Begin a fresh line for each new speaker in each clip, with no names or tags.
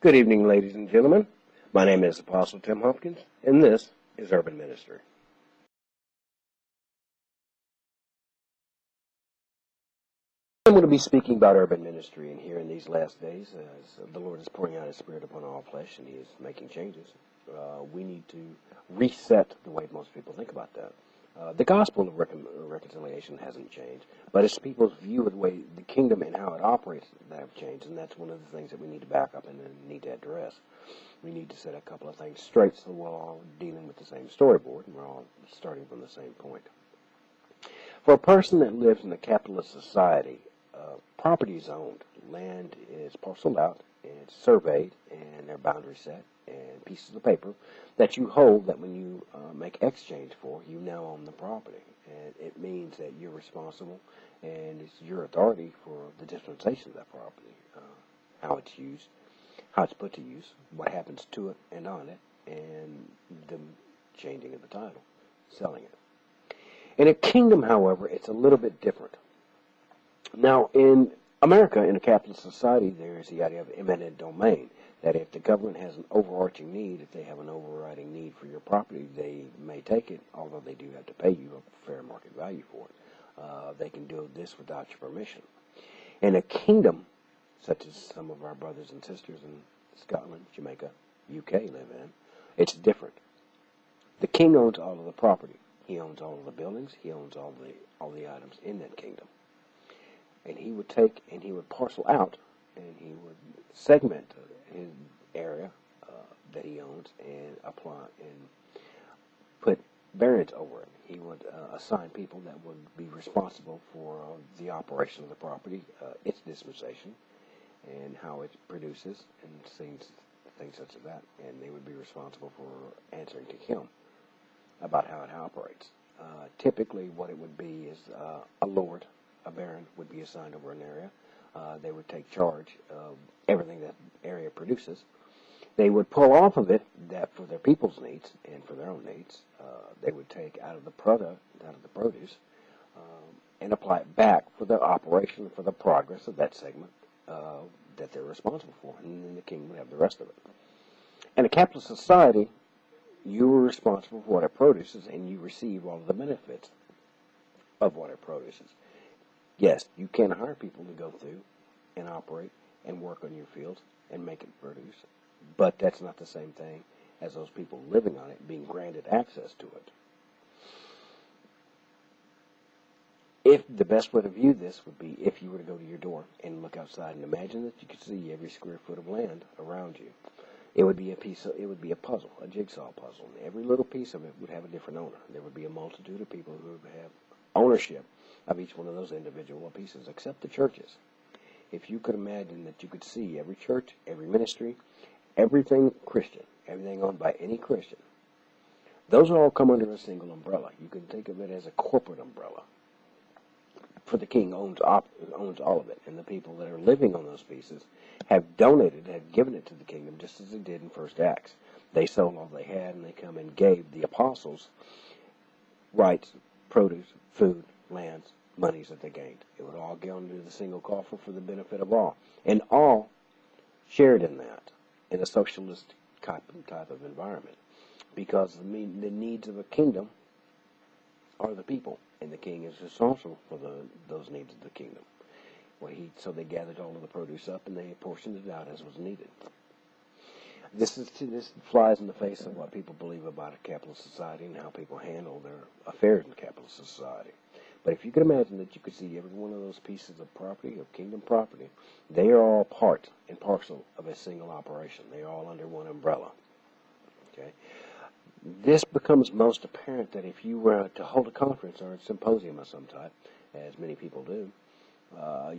Good evening, ladies and gentlemen. My name is Apostle Tim Hopkins, and this is Urban Ministry. I'm going to be speaking about urban ministry, and here in these last days, as the Lord is pouring out His Spirit upon all flesh, and He is making changes, we need to reset the way most people think about that. The gospel of reconciliation hasn't changed, but it's people's view of the way the kingdom and how it operates that have changed, and that's one of the things that we need to back up and need to address. We need to set a couple of things straight so we're all dealing with the same storyboard, and we're all starting from the same point. For a person that lives in a capitalist society, property is owned. Land is parceled out, and it's surveyed, and there are boundaries set, and pieces of paper that you hold that when you make exchange for, you now own the property. And it means that you're responsible, and it's your authority for the dispensation of that property, how it's used, how it's put to use, what happens to it and on it, and the changing of the title, selling it. In a kingdom, however, it's a little bit different. Now, in America, in a capitalist society, there is the idea of eminent domain, that if the government has an overarching need, if they have an overriding need for your property, they may take it, although they do have to pay you a fair market value for it. They can do this without your permission. In a kingdom, such as some of our brothers and sisters in Scotland, Jamaica, UK live in, it's different. The king owns all of the property. He owns all of the buildings. He owns all the items in that kingdom. And he would take and he would parcel out and he would segment his area that he owns and apply and put variants over it. He would assign people that would be responsible for the operation of the property, its dispensation, and how it produces and things such as that. And they would be responsible for answering to him about how it operates. Typically what it would be is a lord, a baron would be assigned over an area. They would take charge of everything that area produces. They would pull off of it that for their people's needs and for their own needs, they would take out of the product, out of the produce, and apply it back for the operation, for the progress of that segment that they're responsible for, and then the king would have the rest of it. In a capitalist society, you are responsible for what it produces, and you receive all of the benefits of what it produces. Yes, you can hire people to go through and operate and work on your fields and make it produce, but that's not the same thing as those people living on it being granted access to it. If the best way to view this would be if you were to go to your door and look outside and imagine that you could see every square foot of land around you. It would be a puzzle, a jigsaw puzzle. And every little piece of it would have a different owner. There would be a multitude of people who would have ownership of each one of those individual pieces, except the churches. If you could imagine that you could see every church, every ministry, everything Christian, everything owned by any Christian, those all come under a single umbrella. You can think of it as a corporate umbrella. For the king owns all of it, and the people that are living on those pieces have donated, have given it to the kingdom, just as they did in First Acts. They sold all they had, and they come and gave the apostles rights, produce, food, lands, monies that they gained. It would all go into the single coffer for the benefit of all, and all shared in that, in a socialist type of environment, because the needs of a kingdom are the people, and the king is responsible for those needs of the kingdom. So they gathered all of the produce up and they portioned it out as was needed. This flies in the face of what people believe about a capitalist society and how people handle their affairs in a capitalist society. But if you could imagine that you could see every one of those pieces of property, of kingdom property, they are all part and parcel of a single operation. They are all under one umbrella. Okay. This becomes most apparent that if you were to hold a conference or a symposium of some type, as many people do,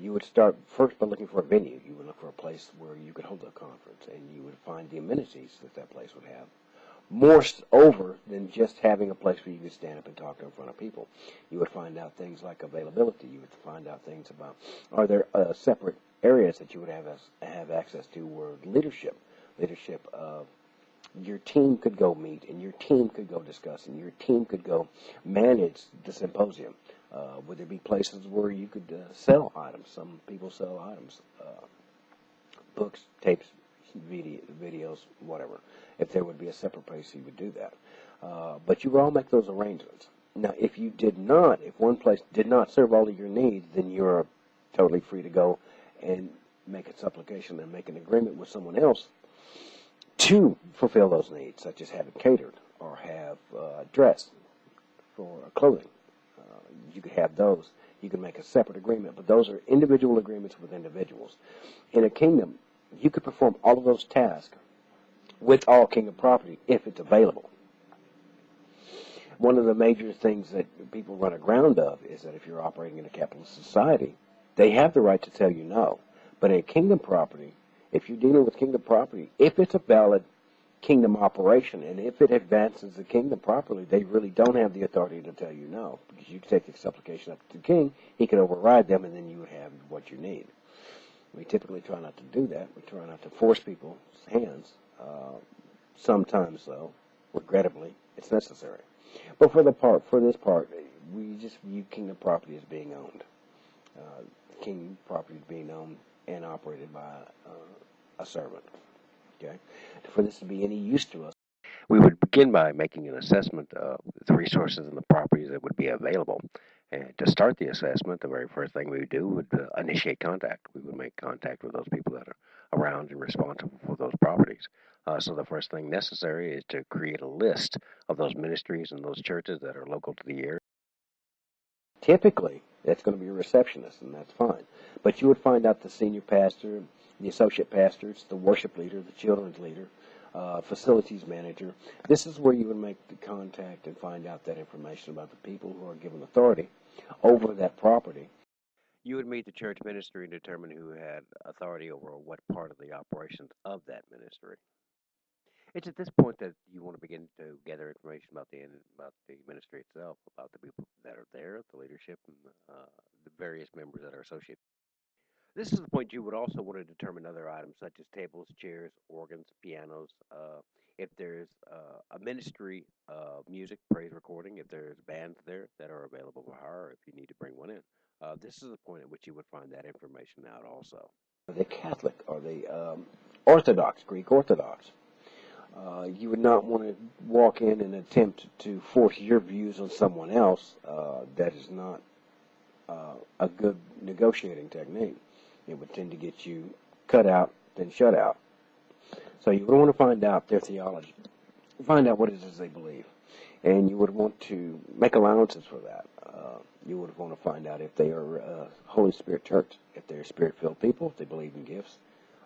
you would start first by looking for a venue. You would look for a place where you could hold a conference, and you would find the amenities that place would have. More over than just having a place where you could stand up and talk in front of people. You would find out things like availability. You would find out things about, are there separate areas that you would have access to where leadership of your team could go meet, and your team could go discuss, and your team could go manage the symposium. Would there be places where you could sell items? Some people sell items, books, tapes, videos, whatever. If there would be a separate place, you would do that. But you would all make those arrangements. Now, if you did not, if one place did not serve all of your needs, then you're totally free to go and make a supplication and make an agreement with someone else to fulfill those needs, such as have it catered or have dress for clothing. You could have those. You can make a separate agreement, but those are individual agreements with individuals. In a kingdom, you could perform all of those tasks with all kingdom property if it's available. One of the major things that people run aground of is that if you're operating in a capitalist society, they have the right to tell you no. But in kingdom property, if you're dealing with kingdom property, if it's a valid kingdom operation, and if it advances the kingdom properly, they really don't have the authority to tell you no, because you take the supplication up to the king, he can override them, and then you would have what you need. We typically try not to do that. We try not to force people's hands. Sometimes, though, regrettably, it's necessary. But for this part, we just view kingdom property as being owned. Kingdom property is being owned and operated by a servant. Okay? For this to be any use to us, we would begin by making an assessment of the resources and the properties that would be available. And to start the assessment, the very first thing we would do would initiate contact. We would make contact with those people that are around and responsible for those properties. So the first thing necessary is to create a list of those ministries and those churches that are local to the area. Typically, that's going to be a receptionist, and that's fine. But you would find out the senior pastor, the associate pastors, the worship leader, the children's leader, facilities manager. This is where you would make the contact and find out that information about the people who are given authority over that property. You would meet the church ministry and determine who had authority over what part of the operations of that ministry. It's at this point that you want to begin to gather information about the ministry itself, about the people that are there, the leadership, and the various members that are associated. This is the point you would also want to determine other items such as tables, chairs, organs, pianos. If there's a ministry of music, praise recording, if there's bands there that are available for hire, if you need to bring one in. This is the point at which you would find that information out also. Are they Catholic? Are they Orthodox, Greek Orthodox? You would not want to walk in and attempt to force your views on someone else. That is not a good negotiating technique. It would tend to get you cut out, then shut out. So you would want to find out their theology, find out what it is they believe, and you would want to make allowances for that. You would want to find out if they are a Holy Spirit church, if they're Spirit-filled people, if they believe in gifts,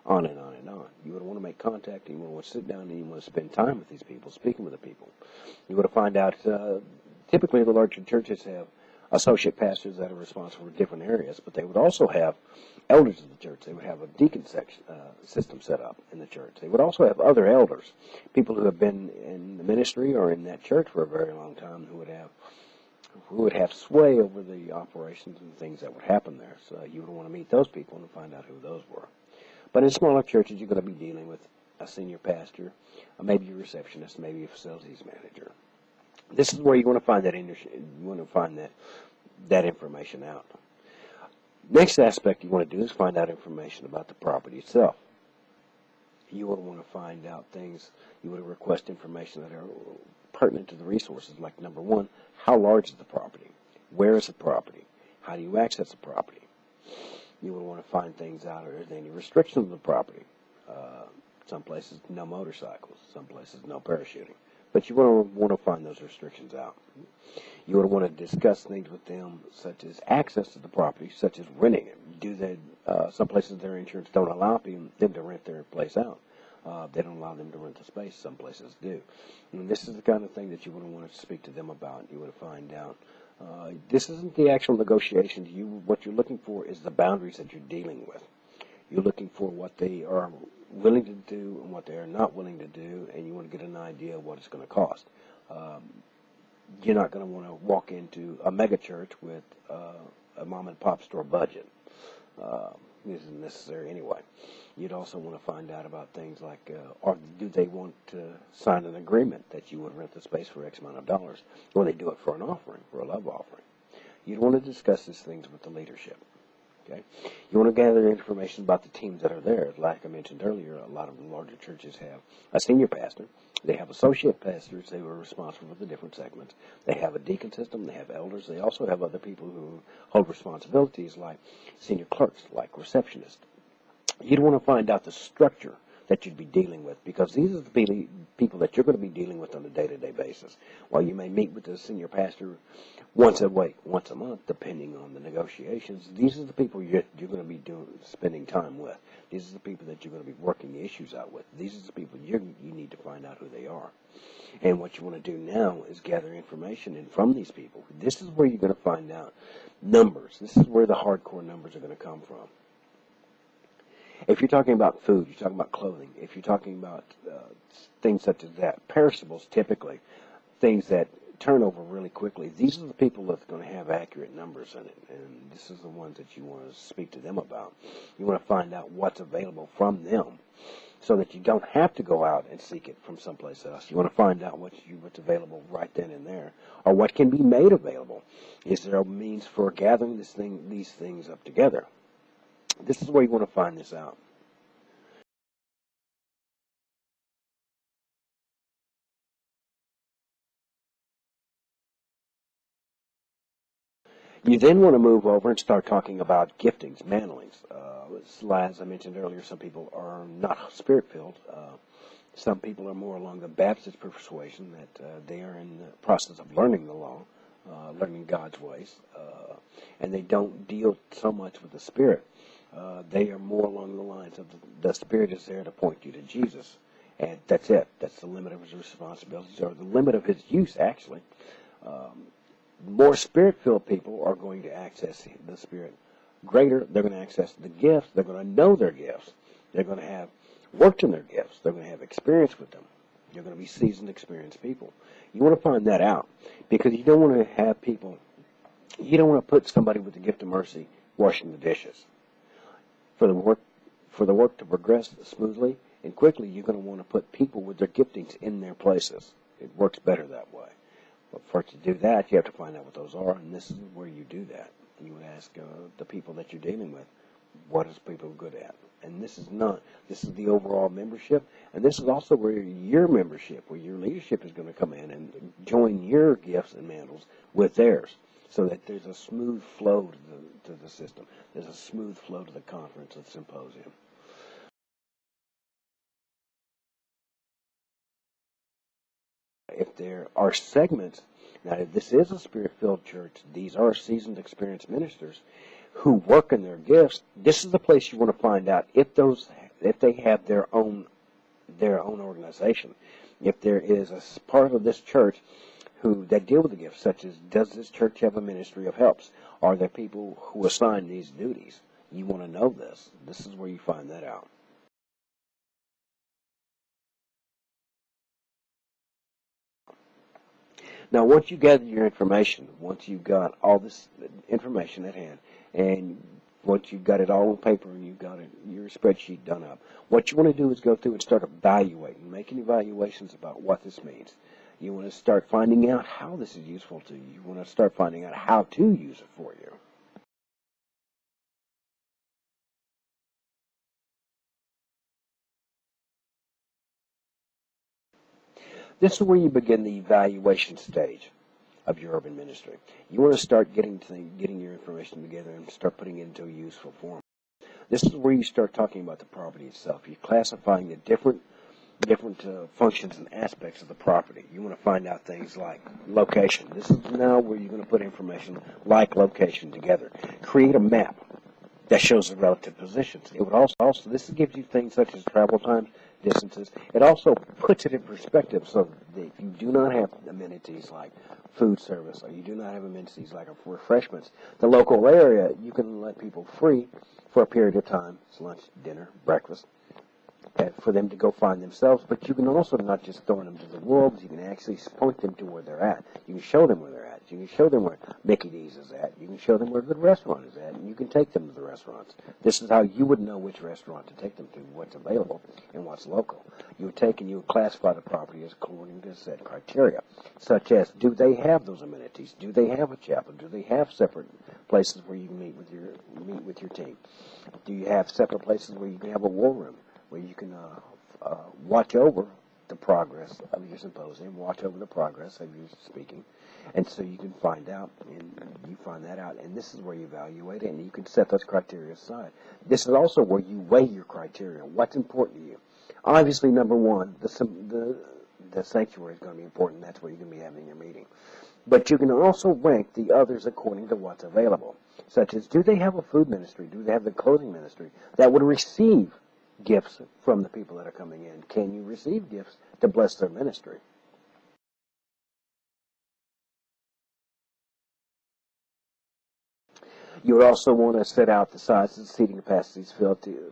on and on and on. You would want to make contact, and you would want to sit down, and you want to spend time with these people, speaking with the people. You would find out, typically the larger churches have associate pastors that are responsible for different areas, but they would also have elders of the church. They would have a deacon system set up in the church. They would also have other elders, people who have been in the ministry or in that church for a very long time, who would have sway over the operations and things that would happen there. So you would want to meet those people and find out who those were. But in smaller churches, you're going to be dealing with a senior pastor, maybe a receptionist, maybe a facilities manager. This is where you want to find that information out. Next aspect you want to do is find out information about the property itself. You would want to find out things. You would request information that are pertinent to the resources, like number one, how large is the property? Where is the property? How do you access the property? You would want to find things out. Are there any restrictions on the property? Some places, no motorcycles. Some places, no parachuting. But you want to find those restrictions out. You would want to discuss things with them, such as access to the property, such as renting it. Some places their insurance don't allow them to rent their place out. They don't allow them to rent the space. Some places do. And this is the kind of thing that you would want to speak to them about. You would find out. This isn't the actual negotiations. What you're looking for is the boundaries that you're dealing with. You're looking for what they are willing to do and what they are not willing to do, and you want to get an idea of what it's going to cost. You're not going to want to walk into a mega church with a mom and pop store budget. This isn't necessary anyway. You'd also want to find out about things like, or do they want to sign an agreement that you would rent the space for X amount of dollars, or they do it for an offering, for a love offering. You'd want to discuss these things with the leadership. Okay? You want to gather information about the teams that are there. Like I mentioned earlier, a lot of the larger churches have a senior pastor. They have associate pastors who are responsible for the different segments. They have a deacon system. They have elders. They also have other people who hold responsibilities like senior clerks, like receptionists. You'd want to find out the structure that you'd be dealing with, because these are the people that you're going to be dealing with on a day-to-day basis. While you may meet with the senior pastor once a week, once a month, depending on the negotiations, these are the people you're going to be spending time with. These are the people that you're going to be working the issues out with. These are the people you need to find out who they are. And what you want to do now is gather information from these people. This is where you're going to find out numbers. This is where the hardcore numbers are going to come from. If you're talking about food, you're talking about clothing. If you're talking about things such as that, perishables typically, things that turn over really quickly, these are the people that's going to have accurate numbers in it, and this is the ones that you want to speak to them about. You want to find out what's available from them so that you don't have to go out and seek it from someplace else. You want to find out what's available right then and there, or what can be made available. Is there a means for gathering these things up together? This is where you want to find this out. You then want to move over and start talking about giftings, mantlings. As I mentioned earlier, some people are not spirit-filled. Some people are more along the Baptist persuasion that they are in the process of learning the law, learning God's ways, and they don't deal so much with the Spirit. They are more along the lines of the Spirit is there to point you to Jesus. And that's it. That's the limit of his responsibilities, or the limit of his use, actually. More Spirit-filled people are going to access the Spirit greater. They're going to access the gifts. They're going to know their gifts. They're going to have worked in their gifts. They're going to have experience with them. They're going to be seasoned, experienced people. You want to find that out, because you don't want to have people, you don't want to put somebody with the gift of mercy washing the dishes. For the work to progress smoothly and quickly, you're going to want to put people with their giftings in their places. It works better that way. But for to do that, you have to find out what those are, and this is where you do that. You would ask the people that you're dealing with, what is people good at? And this is the overall membership, and this is also where your membership, where your leadership is going to come in and join your gifts and mantles with theirs, so that there's a smooth flow to the system. There's a smooth flow to the conference, the symposium. If there are segments, now if this is a Spirit-filled church, these are seasoned, experienced ministers who work in their gifts. This is the place you want to find out if they have their own organization. If there is a part of this church that deal with the gifts, such as, does this church have a ministry of helps? Are there people who assign these duties? You want to know this. This is where you find that out. Now, once you gather your information, once you've got all this information at hand, and once you've got it all on paper and you've got your spreadsheet done up, what you want to do is go through and start evaluating, making evaluations about what this means. You want to start finding out how this is useful to you. You want to start finding out how to use it for you. This is where you begin the evaluation stage of your urban ministry. You want to start getting your information together and start putting it into a useful form. This is where you start talking about the property itself. You're classifying the different functions and aspects of the property. You want to find out things like location. This is now where you're going to put information like location together. Create a map that shows the relative positions. It would also this gives you things such as travel times, distances. It also puts it in perspective, so that if you do not have amenities like food service, or you do not have amenities like refreshments, the local area, you can let people free for a period of time. It's lunch, dinner, breakfast, for them to go find themselves. But you can also not just throw them to the wolves. You can actually point them to where they're at. You can show them where they're at. You can show them where Mickey D's is at. You can show them where a good restaurant is at, and you can take them to the restaurants. This is how you would know which restaurant to take them to, what's available, and what's local. You would take and you would classify the property as according to set criteria, such as, do they have those amenities? Do they have a chapel? Do they have separate places where you can meet with your team? Do you have separate places where you can have a war room, where you can watch over the progress of your symposium, watch over the progress of your speaking, and so you can find out, and you find that out, and this is where you evaluate it, and you can set those criteria aside. This is also where you weigh your criteria. What's important to you? Obviously, number one, the sanctuary is going to be important. That's where you're going to be having your meeting. But you can also rank the others according to what's available, such as, do they have a food ministry? Do they have the clothing ministry that would receive gifts from the people that are coming in? Can you receive gifts to bless their ministry? You would also want to set out the size of the seating capacities,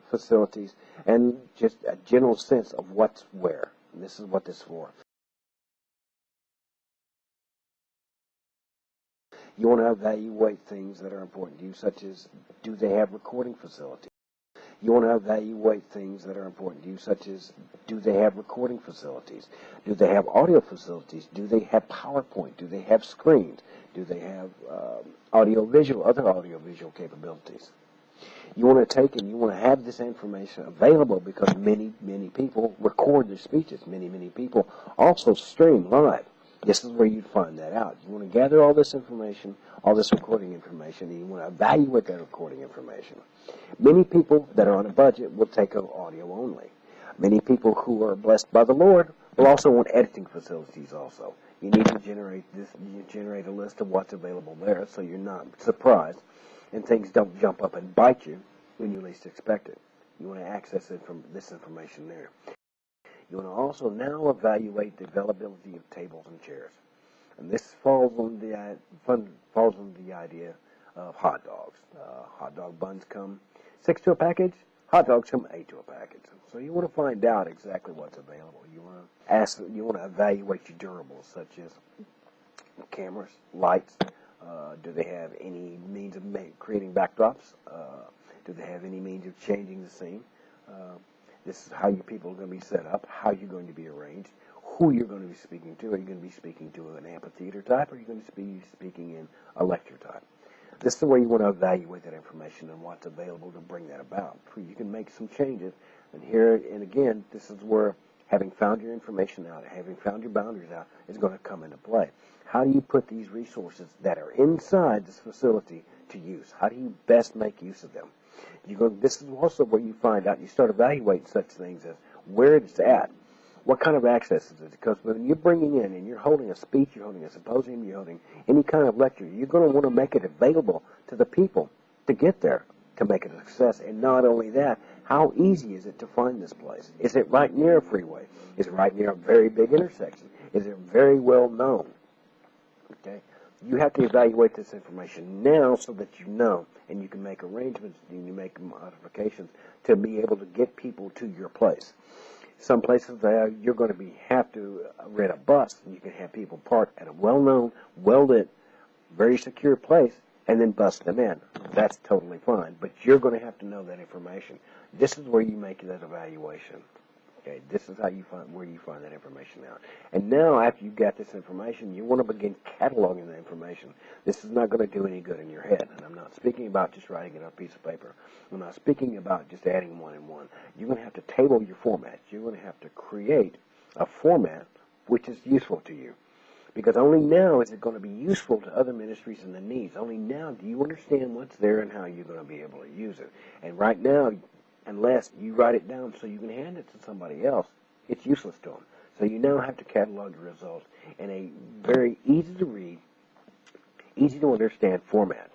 facilities, and just a general sense of what's where. And this is what this is for. You want to evaluate things that are important to you, such as, do they have recording facilities? You want to evaluate things that are important to you, such as, do they have recording facilities? Do they have audio facilities? Do they have PowerPoint? Do they have screens? Do they have other audiovisual capabilities? You want to take and you want to have this information available because many, many people record their speeches. Many, many people also stream live. This is where you'd find that out. You want to gather all this information, all this recording information, and you want to evaluate that recording information. Many people that are on a budget will take audio only. Many people who are blessed by the Lord will also want editing facilities also. You need to generate a list of what's available there so you're not surprised and things don't jump up and bite you when you least expect it. You want to access this information there. You want to also now evaluate the availability of tables and chairs. And this falls on the idea of hot dogs. Hot dog buns come 6 to a package. Hot dogs come 8 to a package. So you want to find out exactly what's available. You want to evaluate your durables, such as cameras, lights. Do they have any means of creating backdrops? Do they have any means of changing the scene? This is how your people are going to be set up, how you're going to be arranged, who you're going to be speaking to. Are you going to be speaking to an amphitheater type, or are you going to be speaking in a lecture type? This is the way you want to evaluate that information and what's available to bring that about. You can make some changes, and again, this is where having found your information out, having found your boundaries out, is going to come into play. How do you put these resources that are inside this facility to use? How do you best make use of them? This is also where you find out, you start evaluating such things as where it's at, what kind of access is it? Because when you're bringing in and you're holding a speech, you're holding a symposium, you're holding any kind of lecture, you're going to want to make it available to the people to get there, to make it a success. And not only that, how easy is it to find this place? Is it right near a freeway? Is it right near a very big intersection? Is it very well known? Okay. You have to evaluate this information now so that you know, and you can make arrangements and you make modifications to be able to get people to your place. Some places you're going to have to rent a bus, and you can have people park at a well-known, well-lit, very secure place, and then bus them in. That's totally fine, but you're going to have to know that information. This is where you make that evaluation. Okay, this is where you find that information out. And now, after you've got this information, you want to begin cataloging the information. This is not going to do any good in your head. And I'm not speaking about just writing it on a piece of paper. I'm not speaking about just adding one and one. You're going to have to table your formats. You're going to have to create a format which is useful to you. Because only now is it going to be useful to other ministries and the needs. Only now do you understand what's there and how you're going to be able to use it. And right now, unless you write it down so you can hand it to somebody else, it's useless to them. So you now have to catalog the results in a very easy to read, easy to understand format.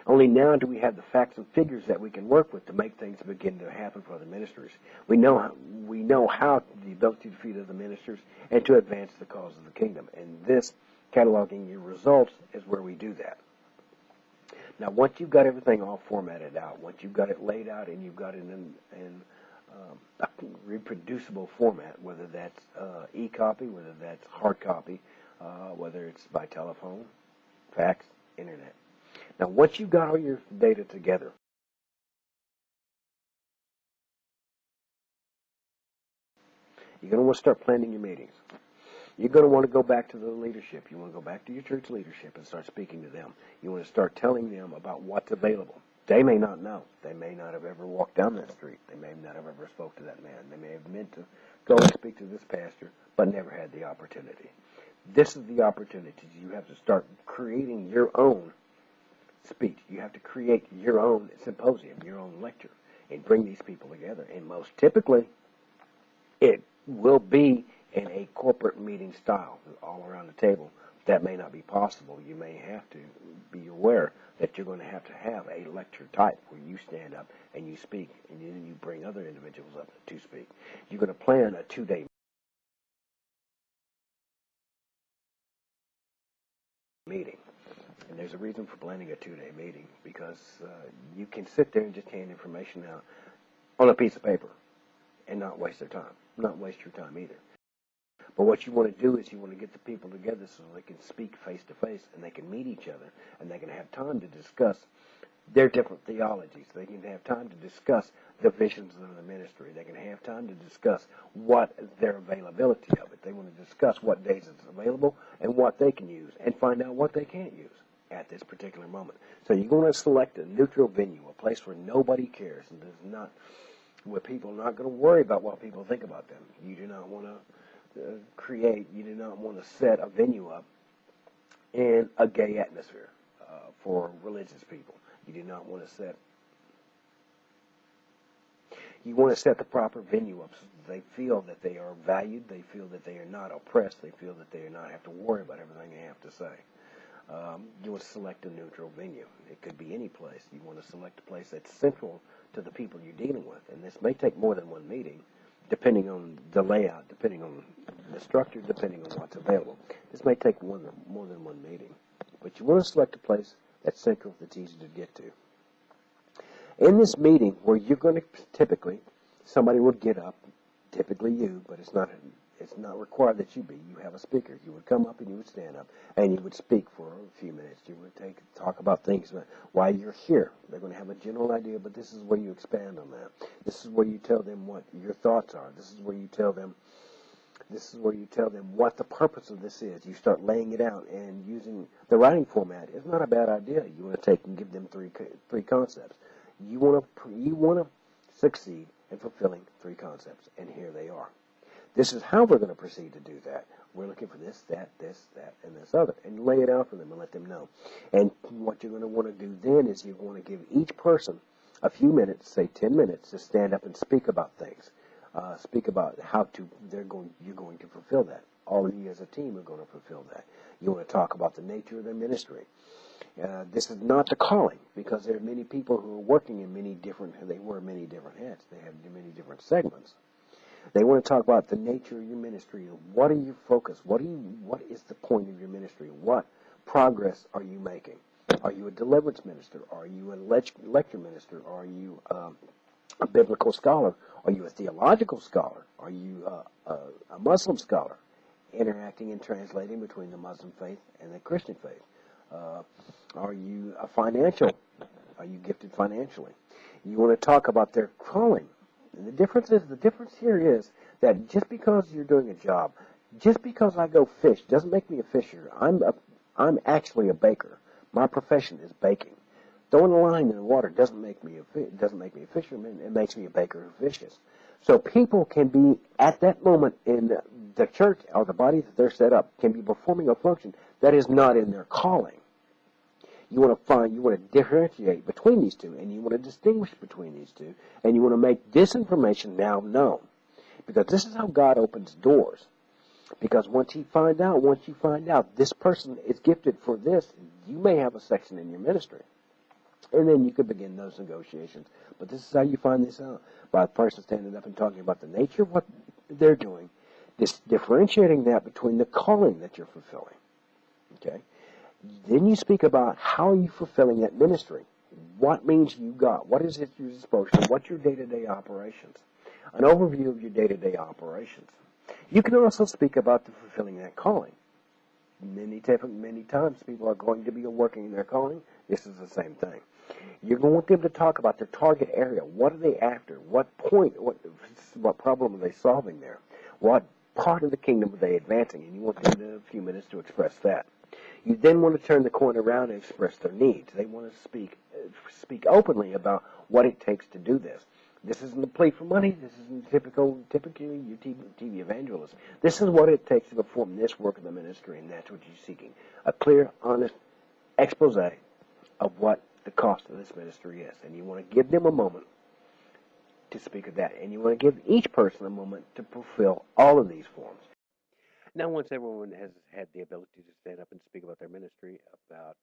Only now do we have the facts and figures that we can work with to make things begin to happen for the ministers. We know how the ability to feed other ministers and to advance the cause of the kingdom. And this, cataloging your results, is where we do that. Now, once you've got everything all formatted out, once you've got it laid out and you've got it in a reproducible format, whether that's e-copy, whether that's hard copy, whether it's by telephone fax, internet. Now, once you've got all your data together, you're going to want to start planning your meetings. You're going to want to go back to the leadership. You want to go back to your church leadership and start speaking to them. You want to start telling them about what's available. They may not know. They may not have ever walked down that street. They may not have ever spoke to that man. They may have meant to go and speak to this pastor, but never had the opportunity. This is the opportunity. You have to start creating your own speech. You have to create your own symposium, your own lecture, and bring these people together. And most typically, it will be in a corporate meeting style, all around the table. That may not be possible. You may have to be aware that you're going to have a lecture type where you stand up and you speak, and then you bring other individuals up to speak. You're going to plan a 2-day meeting. And there's a reason for planning a 2-day meeting, because you can sit there and just hand information out on a piece of paper and not waste their time, not waste your time either. But what you want to do is you want to get the people together so they can speak face to face, and they can meet each other, and they can have time to discuss their different theologies. They can have time to discuss the visions of the ministry. They can have time to discuss what their availability of it. They want to discuss what days it's available and what they can use, and find out what they can't use at this particular moment. So you're going to select a neutral venue, a place where nobody cares, and there's not, where people are not going to worry about what people think about them. You do not want to you do not want to set a venue up in a gay atmosphere for religious people. You do not want to set, you want to set the proper venue up so they feel that they are valued, they feel that they are not oppressed, they feel that they do not have to worry about everything they have to say. You want to select a neutral venue. It could be any place. You want to select a place that's central to the people you're dealing with, and this may take more than one meeting, depending on the layout, depending on the structure, depending on what's available. This may take more than one meeting. But you want to select a place that's central, that's easy to get to. In this meeting, where you're going to typically, somebody would get up, typically you, but it's not required that you be. You have a speaker. You would come up and you would stand up and you would speak for a few minutes. You would talk about things, why you're here. They're going to have a general idea, but this is where you expand on that. This is where you tell them what your thoughts are. This is where you tell them what the purpose of this is. You start laying it out, and using the writing format is not a bad idea. You want to take and give them three concepts. You want to succeed in fulfilling 3 concepts, and here they are. This is how we're going to proceed to do that. We're looking for this, that, and this other, and lay it out for them and let them know. And what you're going to want to do then is you're going to give each person a few minutes, say 10 minutes, to stand up and speak about things. Speak about how you're going to fulfill that. All of you as a team are going to fulfill that. You want to talk about the nature of their ministry. This is not the calling, because there are many people who are working in they wear many different hats. They have many different segments. They want to talk about the nature of your ministry. What are your focus? What is the point of your ministry? What progress are you making? Are you a deliverance minister? Are you a lecture minister? Are you a biblical scholar? Are you a theological scholar? Are you a Muslim scholar? Interacting and translating between the Muslim faith and the Christian faith. Are you a financial? Are you gifted financially? You want to talk about their calling. And the difference here is that just because you're doing a job, just because I go fish doesn't make me a fisher. I'm actually a baker. My profession is baking. Throwing a line in the water doesn't make me a fisherman. It makes me a baker who fishes. So people can be at that moment in the church or the body that they're set up can be performing a function that is not in their calling. You want to differentiate between these two, and you want to distinguish between these two, and you want to make this information now known. Because this is how God opens doors. Because once you find out this person is gifted for this, you may have a section in your ministry. And then you could begin those negotiations. But this is how you find this out. By the person standing up and talking about the nature of what they're doing, differentiating that between the calling that you're fulfilling. Okay? Then you speak about how are you fulfilling that ministry. What means you got? What is it you're supposed to? What's your day-to-day operations? An overview of your day-to-day operations. You can also speak about the fulfilling that calling. many times people are going to be working in their calling. This is the same thing. You're going to want them to talk about their target area. What are they after? What point? What problem are they solving there? What part of the kingdom are they advancing? And you want them in a few minutes to express that. You then want to turn the coin around and express their needs. They want to speak openly about what it takes to do this. This isn't a plea for money. This isn't typically your TV evangelist. This is what it takes to perform this work of the ministry, and that's what you're seeking. A clear, honest expose of what the cost of this ministry is. And you want to give them a moment to speak of that. And you want to give each person a moment to fulfill all of these forms. Now, once everyone has had the ability to stand up and speak about their ministry, about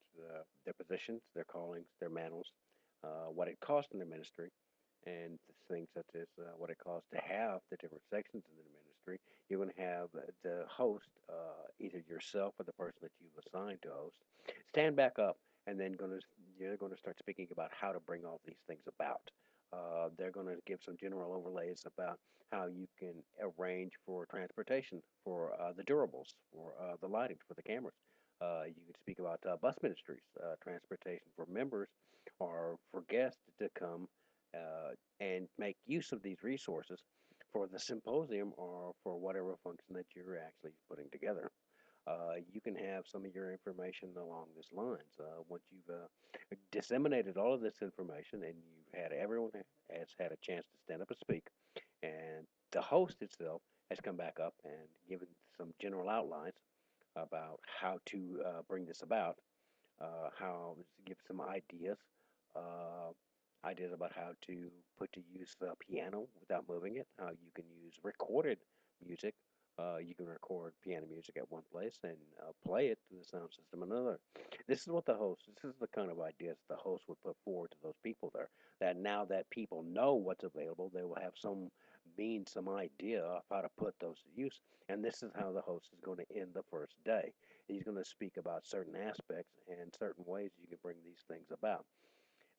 their positions, their callings, their mantles, what it costs in their ministry, and things such as what it costs to have the different sections in the ministry, you're going to have the host, either yourself or the person that you've assigned to host, stand back up, and then you're going to start speaking about how to bring all these things about. They're going to give some general overlays about how you can arrange for transportation, for the durables, for the lighting, for the cameras. You can speak about bus ministries, transportation for members or for guests to come and make use of these resources for the symposium or for whatever function that you're actually putting together. You can have some of your information along these lines. Once you've disseminated all of this information and everyone has had a chance to stand up and speak, and the host itself has come back up and given some general outlines about how to bring this about, how to give some ideas, about how to put to use the piano without moving it, how you can use recorded music. You can record piano music at one place and play it to the sound system another. This is the kind of ideas the host would put forward to those people there. That now that people know what's available, they will have some means, some idea of how to put those to use. And this is how the host is going to end the first day. He's going to speak about certain aspects and certain ways you can bring these things about.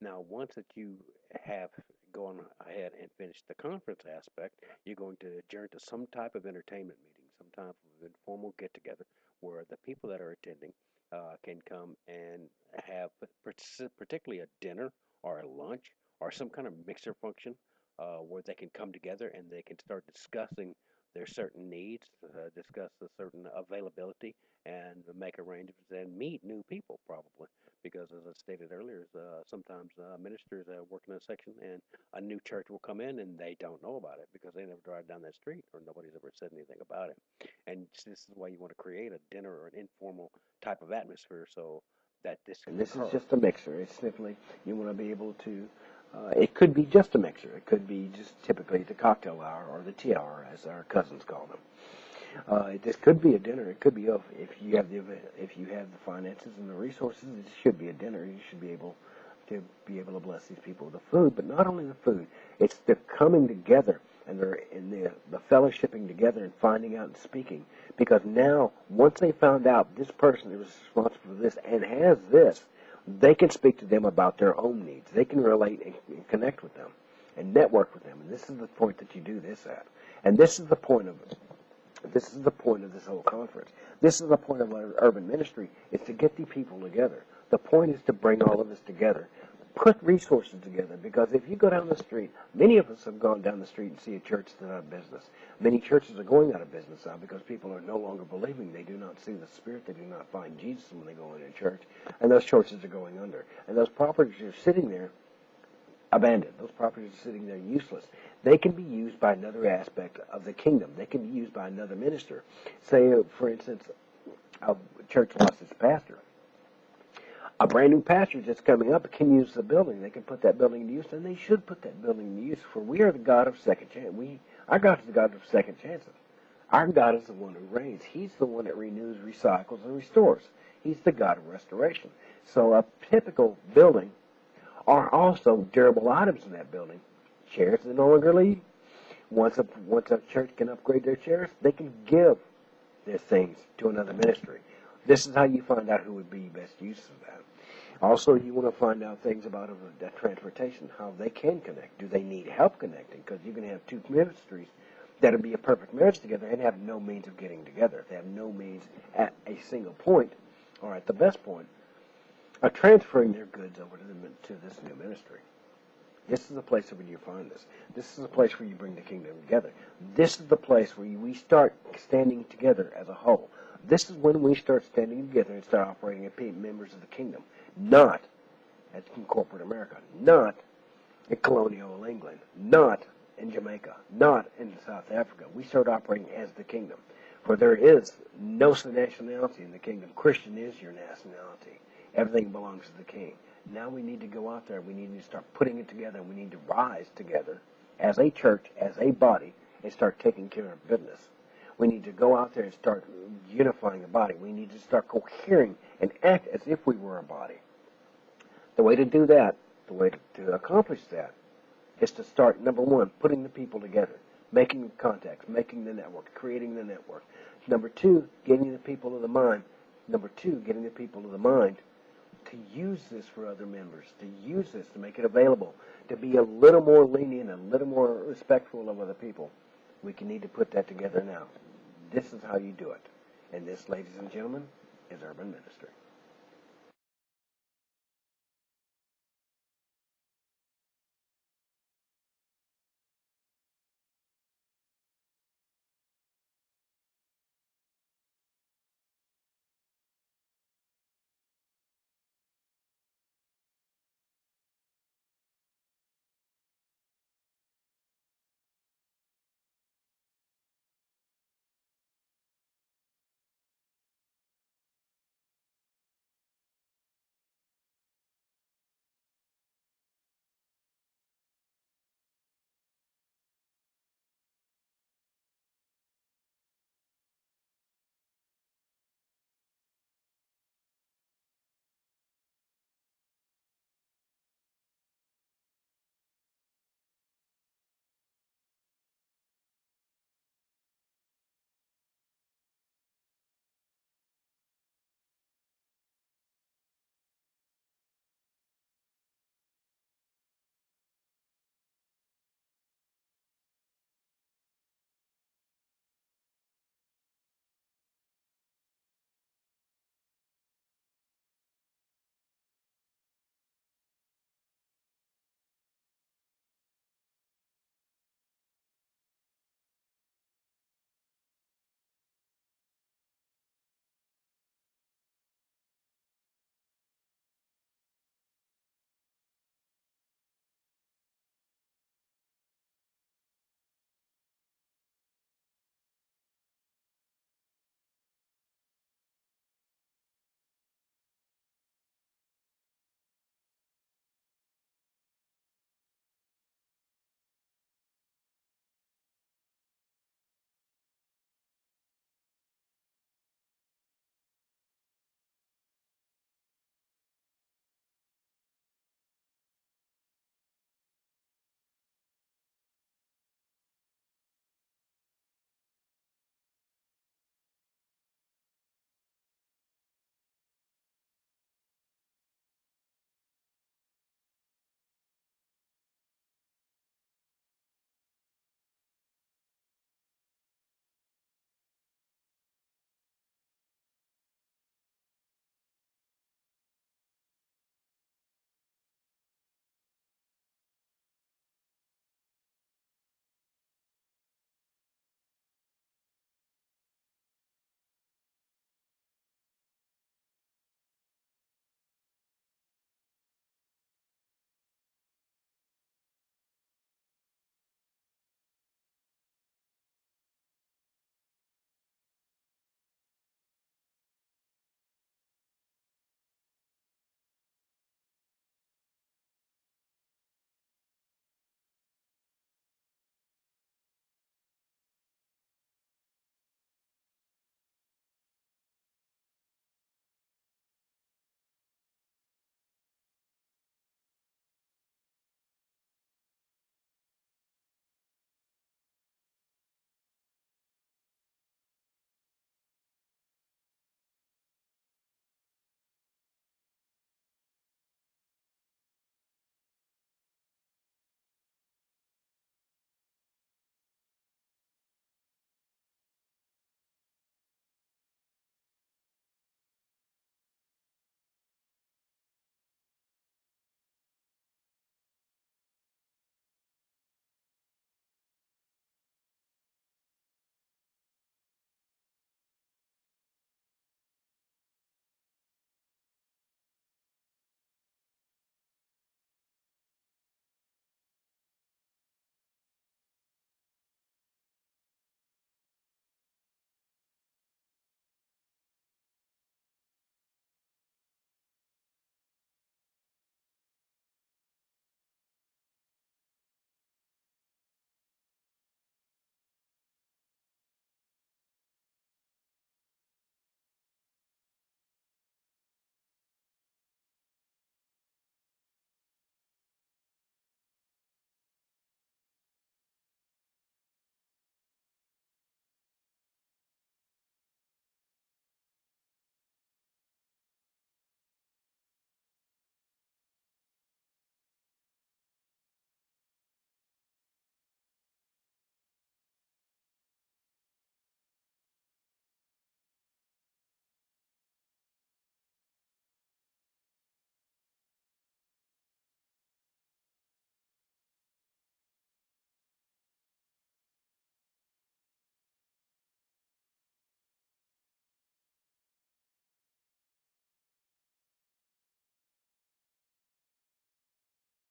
Now, once that you have gone ahead and finished the conference aspect, you're going to adjourn to some type of entertainment meeting, some type of informal get-together where the people that are attending can come and have particularly a dinner or a lunch or some kind of mixer function where they can come together and they can start discussing their certain needs, discuss the certain availability, and make arrangements and meet new people probably. Because as I stated earlier, sometimes ministers work in a section and a new church will come in and they don't know about it because they never drive down that street or nobody's ever said anything about it. And this is why you want to create a dinner or an informal type of atmosphere so that this can occur. Is just a mixer. It's simply, you want to be able to, it could be just a mixer. It could be just typically the cocktail hour or the tea hour, as our cousins call them. This could be a dinner. It could be if you have the finances and the resources. It should be a dinner. You should be able to bless these people with the food, but not only the food. It's the coming together and they're in the fellowshipping together and finding out and speaking. Because now, once they found out this person is responsible for this and has this, they can speak to them about their own needs. They can relate and connect with them and network with them. And this is the point that you do this at. And this is the point of it. This is the point of this whole conference. This is the point of our urban ministry, is to get the people together. The point is to bring all of us together. Put resources together, because if you go down the street, many of us have gone down the street and see a church that's out of business. Many churches are going out of business now because people are no longer believing. They do not see the Spirit. They do not find Jesus when they go into church. And those churches are going under. And those properties are sitting there abandoned. Those properties are sitting there useless. They can be used by another aspect of the kingdom. They can be used by another minister. Say, for instance, a church lost its pastor. A brand new pastor just coming up can use the building. They can put that building to use, and they should put that building to use. For we are the God of second chance. Our God is the God of second chances. Our God is the one who reigns. He's the one that renews, recycles, and restores. He's the God of restoration. So a typical building are also durable items in that building. Chairs that no longer leave. Once a church can upgrade their chairs, they can give their things to another ministry. This is how you find out who would be best use of that. Also, you want to find out things about that transportation, how they can connect. Do they need help connecting? Because you can have two ministries that would be a perfect marriage together and have no means of getting together. They have no means at a single point, or at the best point, of transferring their goods over to this new ministry. This is the place where you find this. This is the place where you bring the kingdom together. This is the place where we start standing together as a whole. This is when we start standing together and start operating as members of the kingdom, not as in corporate America, not in colonial England, not in Jamaica, not in South Africa. We start operating as the kingdom. For there is no nationality in the kingdom. Christian is your nationality. Everything belongs to the king. Now we need to go out there. We need to start putting it together. We need to rise together as a church, as a body, and start taking care of business. We need to go out there and start unifying the body. We need to start cohering and act as if we were a body. The way to do that, the way to accomplish that, is to start, number one, putting the people together, making the contacts, making the network, creating the network. Number two, getting the people of the mind. Number two, getting the people of the mind to use this for other members, to use this, to make it available, to be a little more lenient, a little more respectful of other people. We need to put that together now. This is how you do it. And this, ladies and gentlemen, is Urban Ministry.